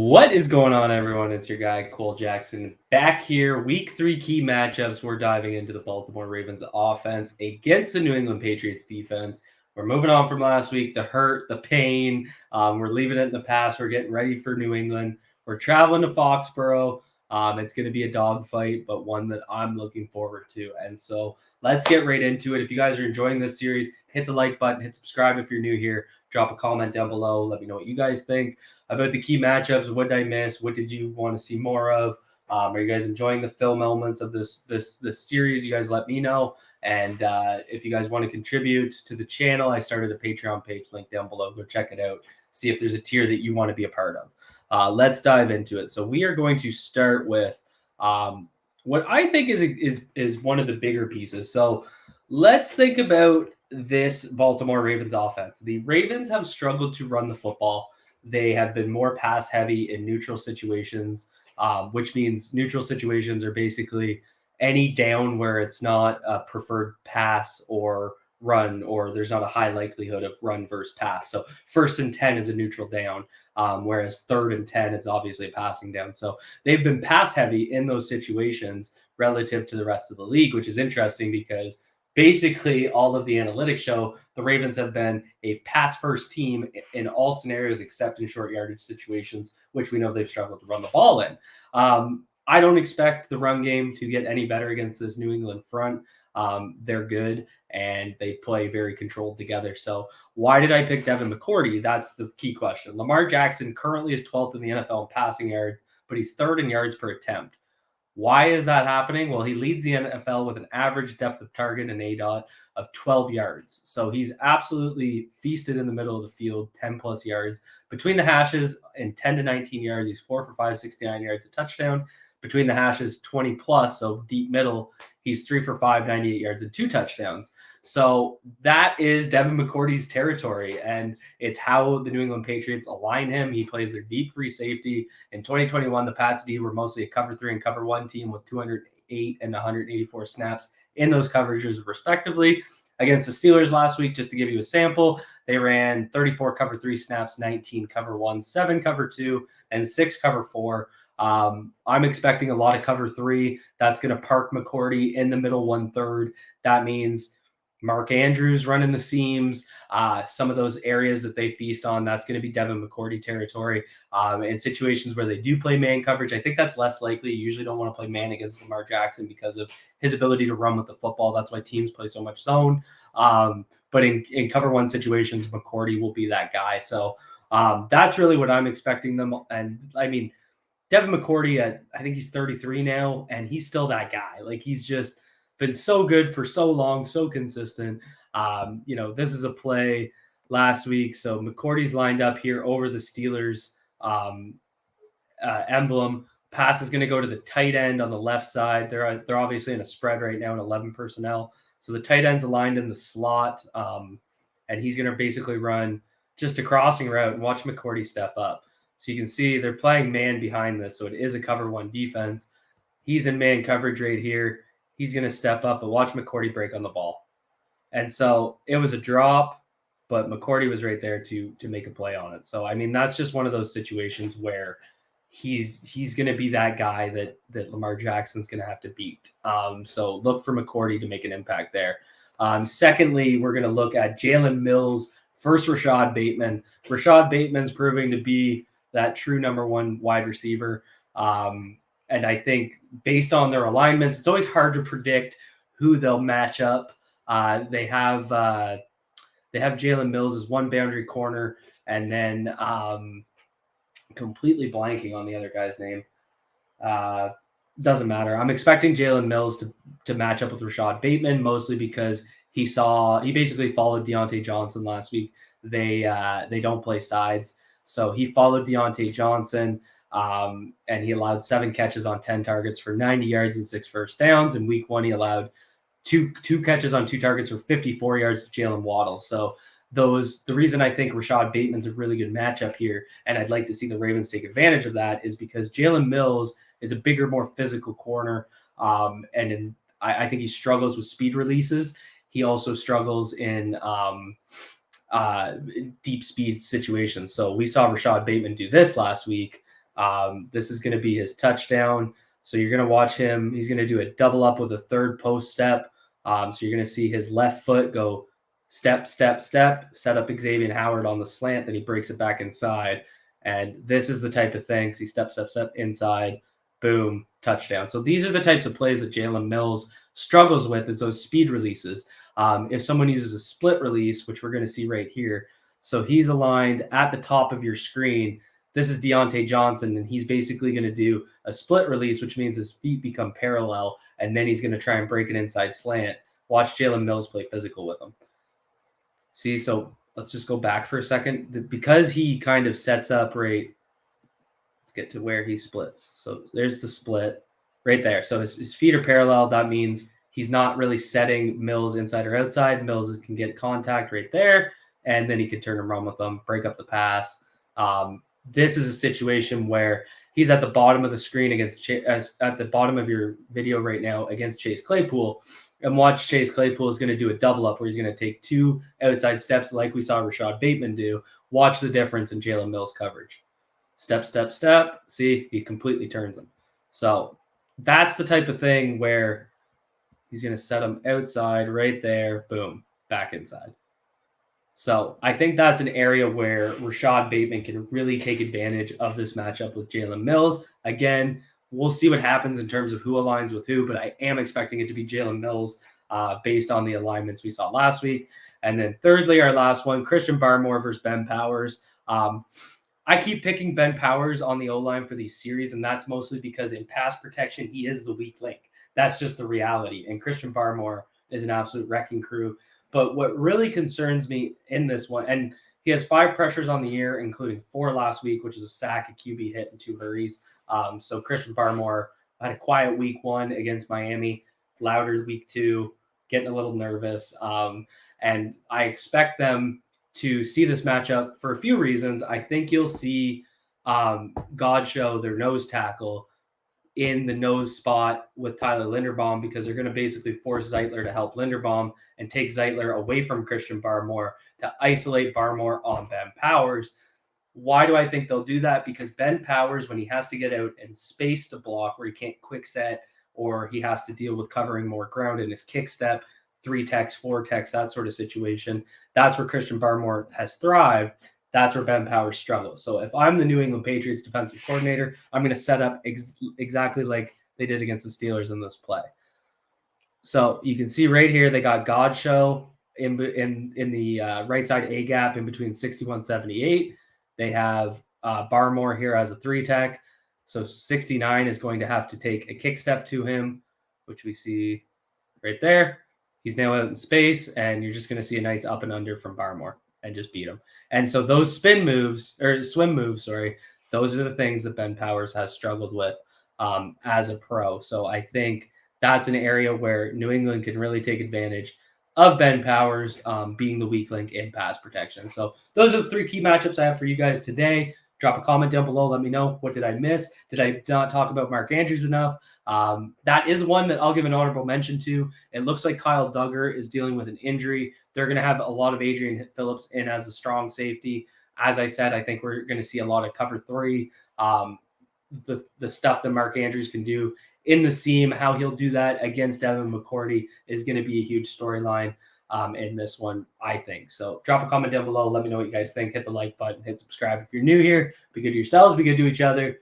What is going on, everyone? It's your guy, Cole Jackson, back here. Week 3 key matchups. We're diving into the Baltimore Ravens offense against the New England Patriots defense. We're moving on from last week, the hurt, the pain. We're leaving it in the past. We're getting ready for New England. We're traveling to Foxborough. It's going to be a dogfight, but one that I'm looking forward to. And so let's get right into it. If you guys are enjoying this series, hit the like button, hit subscribe if you're new here. Drop a comment down below. Let me know what you guys think about the key matchups. What did I miss? What did you want to see more of? Are you guys enjoying the film elements of this series? You guys let me know. And if you guys want to contribute to the channel, I started a Patreon page, link down below. Go check it out. See if there's a tier that you want to be a part of. Let's dive into it. So we are going to start with what I think is one of the bigger pieces. So let's think about this Baltimore Ravens offense. The Ravens have struggled to run the football. They have been more pass heavy in neutral situations, which means neutral situations are basically any down where it's not a preferred pass or run, or there's not a high likelihood of run versus pass. So 1st and 10 is a neutral down, whereas 3rd and 10 is obviously a passing down. So they've been pass heavy in those situations relative to the rest of the league, which is interesting because basically all of the analytics show the Ravens have been a pass-first team in all scenarios except in short yardage situations, which we know they've struggled to run the ball in. I don't expect the run game to get any better against this New England front. They're good, and they play very controlled together. So why did I pick Devin McCourty? That's the key question. Lamar Jackson currently is 12th in the NFL in passing yards, but he's 3rd in yards per attempt. Why is that happening? Well, he leads the NFL with an average depth of target and ADOT of 12 yards. So he's absolutely feasted in the middle of the field, 10 plus yards. Between the hashes and 10 to 19 yards, he's 4 for 5, 69 yards, a touchdown. Between the hashes, 20 plus, so deep middle, he's 3 for 5, 98 yards, and 2 touchdowns. So that is Devin McCourty's territory, and it's how the New England Patriots align him. He plays their deep free safety. In 2021, the Pats D were mostly a cover 3 and cover 1 team with 208 and 184 snaps in those coverages, respectively. Against the Steelers last week, just to give you a sample, they ran 34 cover 3 snaps, 19 cover 1, 7 cover 2, and 6 cover 4. I'm expecting a lot of cover 3. That's going to park McCourty in the middle 1/3. That means Mark Andrews running the seams, some of those areas that they feast on, that's going to be Devin McCourty territory. In situations where they do play man coverage, I think that's less likely. You usually don't want to play man against Lamar Jackson because of his ability to run with the football. That's why teams play so much zone. But in cover 1 situations, McCourty will be that guy. So that's really what I'm expecting them. And I mean, Devin McCourty, I think he's 33 now, and he's still that guy. Like, he's just been so good for so long, so consistent. This is a play last week. So McCourty's lined up here over the Steelers emblem. Pass is going to go to the tight end on the left side. They're obviously in a spread right now in 11 personnel. So the tight end's aligned in the slot, and he's going to basically run just a crossing route and watch McCourty step up. So you can see they're playing man behind this, so it is a cover 1 defense. He's in man coverage right here. He's going to step up, but watch McCourty break on the ball. And so it was a drop, but McCourty was right there to make a play on it. So, I mean, that's just one of those situations where he's going to be that guy that Lamar Jackson's going to have to beat. So look for McCourty to make an impact there. Secondly, we're going to look at Jalen Mills versus Rashod Bateman. Rashod Bateman's proving to be that true number 1 wide receiver. And I think based on their alignments, it's always hard to predict who they'll match up. They have Jalen Mills as one boundary corner, and then completely blanking on the other guy's name. Doesn't matter. I'm expecting Jalen Mills to match up with Rashod Bateman, mostly because he basically followed Deontay Johnson last week. They don't play sides. So he followed Deontay Johnson, and he allowed 7 catches on 10 targets for 90 yards and 6 first downs. In week 1, he allowed two catches on 2 targets for 54 yards to Jalen Waddle. So the reason I think Rashod Bateman's a really good matchup here, and I'd like to see the Ravens take advantage of that, is because Jalen Mills is a bigger, more physical corner. And I think he struggles with speed releases. He also struggles in deep speed situations. So we saw Rashod Bateman do this last week. This is going to be his touchdown. So you're going to watch him. He's going to do a double up with a third post step. So you're going to see his left foot go step, step, step, set up Xavier Howard on the slant. Then he breaks it back inside. And this is the type of things. He step, step, step inside, boom, touchdown. So these are the types of plays that Jalen Mills struggles with, is those speed releases. If someone uses a split release, which we're going to see right here, so he's aligned at the top of your screen. This is Deontay Johnson, and he's basically going to do a split release, which means his feet become parallel, and then he's going to try and break an inside slant. Watch Jalen Mills play physical with him. See, so let's just go back for a second. Because he kind of sets up right, let's get to where he splits. So there's the split right there. So his feet are parallel. That means he's not really setting Mills inside or outside. Mills can get contact right there, and then he can turn and run with them, break up the pass. This is a situation where he's at the bottom of the screen against at the bottom of your video right now against Chase Claypool. And watch Chase Claypool is going to do a double up where he's going to take 2 outside steps like we saw Rashod Bateman do. Watch the difference in Jalen Mills' coverage. Step, step, step. See, he completely turns them. So that's the type of thing where he's going to set him outside right there. Boom, back inside. So I think that's an area where Rashod Bateman can really take advantage of this matchup with Jalen Mills. Again, we'll see what happens in terms of who aligns with who, but I am expecting it to be Jalen Mills based on the alignments we saw last week. And then thirdly, our last one, Christian Barmore versus Ben Powers. I keep picking Ben Powers on the O-line for these series, and that's mostly because in pass protection, he is the weak link. That's just the reality. And Christian Barmore is an absolute wrecking crew. But what really concerns me in this one, and he has 5 pressures on the year, including 4 last week, which is a sack, a QB hit, and 2 hurries. So Christian Barmore had a quiet week 1 against Miami, louder week 2, getting a little nervous. And I expect them to see this matchup for a few reasons. I think you'll see Godshow, their nose tackle, in the nose spot with Tyler Linderbaum, because they're going to basically force Zeitler to help Linderbaum and take Zeitler away from Christian Barmore to isolate Barmore on Ben Powers. Why do I think they'll do that? Because Ben Powers, when he has to get out in space to block where he can't quick set, or he has to deal with covering more ground in his kick step, 3 techs, 4 techs, that sort of situation, that's where Christian Barmore has thrived. That's where Ben Powers struggles. So if I'm the New England Patriots defensive coordinator, I'm going to set up exactly like they did against the Steelers in this play. So you can see right here, they got Godshow in the right side A gap in between 61-78. They have Barmore here as a 3 tech. So 69 is going to have to take a kick step to him, which we see right there. He's now out in space, and you're just going to see a nice up and under from Barmore and just beat him. And so those swim moves, those are the things that Ben Powers has struggled with as a pro. So I think that's an area where New England can really take advantage of Ben Powers being the weak link in pass protection. So those are the 3 key matchups I have for you guys today. Drop a comment down below. Let me know, what did I miss? Did I not talk about Mark Andrews enough? That is one that I'll give an honorable mention to. It looks like Kyle Duggar is dealing with an injury. They're going to have a lot of Adrian Phillips in as a strong safety. As I said, I think we're going to see a lot of cover 3. The stuff that Mark Andrews can do in the seam, how he'll do that against Devin McCourty is going to be a huge storyline in this one, I think. So drop a comment down below. Let me know what you guys think. Hit the like button, hit subscribe if you're new here. Be good to yourselves, be good to each other.